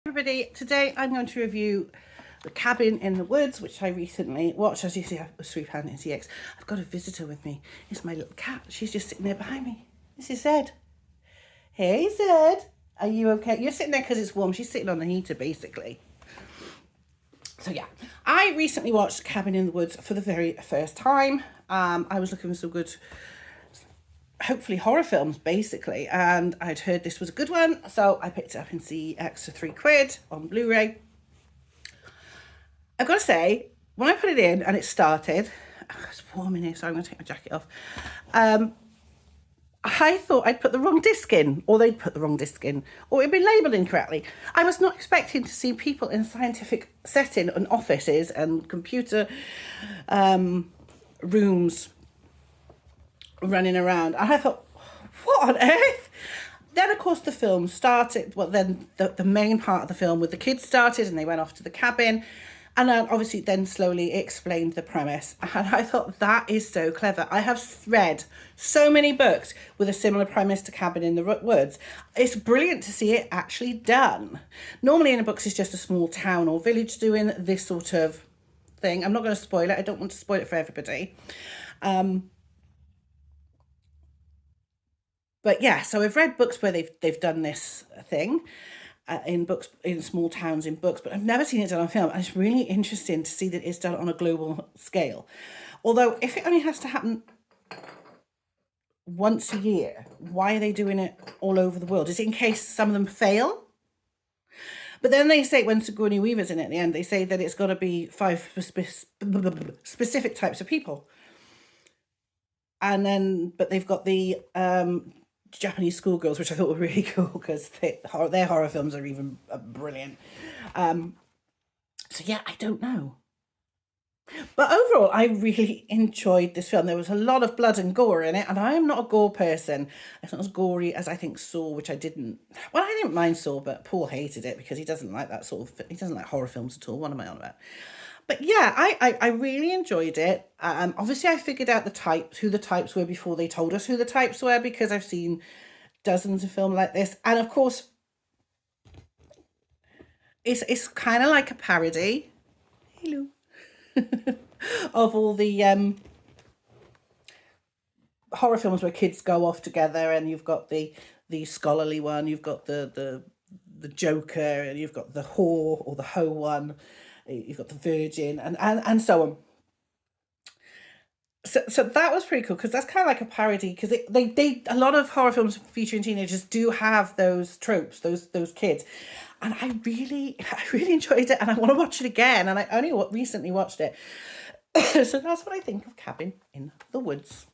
Everybody, today I'm going to review The Cabin in the Woods, which I recently watched. As you see, I was £3 in CX. I've got a visitor with me. It's my little cat. She's just sitting there behind me. This is Zed. Hey Zed, are you okay? You're sitting there because it's warm. She's sitting on the heater basically. So yeah, I recently watched Cabin in the Woods for the very first time. I was looking for some good, hopefully horror films basically, and I'd heard this was a good one, so I picked it up in CX for £3 on Blu-ray. I've got to say, when I put it in and it started, it's warm in here, so I'm going to take my jacket off. I thought I'd put the wrong disc in, or they'd put the wrong disc in, or it'd been labelled incorrectly. I was not expecting to see people in scientific setting and offices and computer rooms running around. And I thought, what on earth? Then, of course, the film started. Well, then the main part of the film with the kids started and they went off to the cabin. And then obviously then slowly explained the premise. And I thought that is so clever. I have read so many books with a similar premise to Cabin in the Woods. It's brilliant to see it actually done. Normally in the books it's just a small town or village doing this sort of thing. I'm not going to spoil it. I don't want to spoil it for everybody. But yeah, so I've read books where they've done this thing. In books, in small towns, in books, but I've never seen it done on film, and it's really interesting to see that it's done on a global scale. Although, if it only has to happen once a year, why are they doing it all over the world? Is it in case some of them fail? But then they say, when Sigourney Weaver's in it at the end, they say that it's got to be 5 specific types of people. And then, but they've got the Japanese schoolgirls, which I thought were really cool because their horror films are even brilliant. So yeah, I don't know. But overall, I really enjoyed this film. There was a lot of blood and gore in it, and I am not a gore person. It's not as gory as I think Saw, which I didn't. Well, I didn't mind Saw, but Paul hated it because he doesn't like that sort of. He doesn't like horror films at all. What am I on about? But yeah, I really enjoyed it. Obviously, I figured out who the types were before they told us who the types were, because I've seen dozens of films like this. And of course, it's kind of like a parody, hello, of all the horror films where kids go off together, and you've got the scholarly one, you've got the Joker, and you've got the whore or the hoe one. You've got the Virgin and so on. So that was pretty cool, because that's kind of like a parody, because they a lot of horror films featuring teenagers do have those tropes, those kids, and I really enjoyed it, and I want to watch it again, and I only recently watched it. So that's what I think of Cabin in the Woods.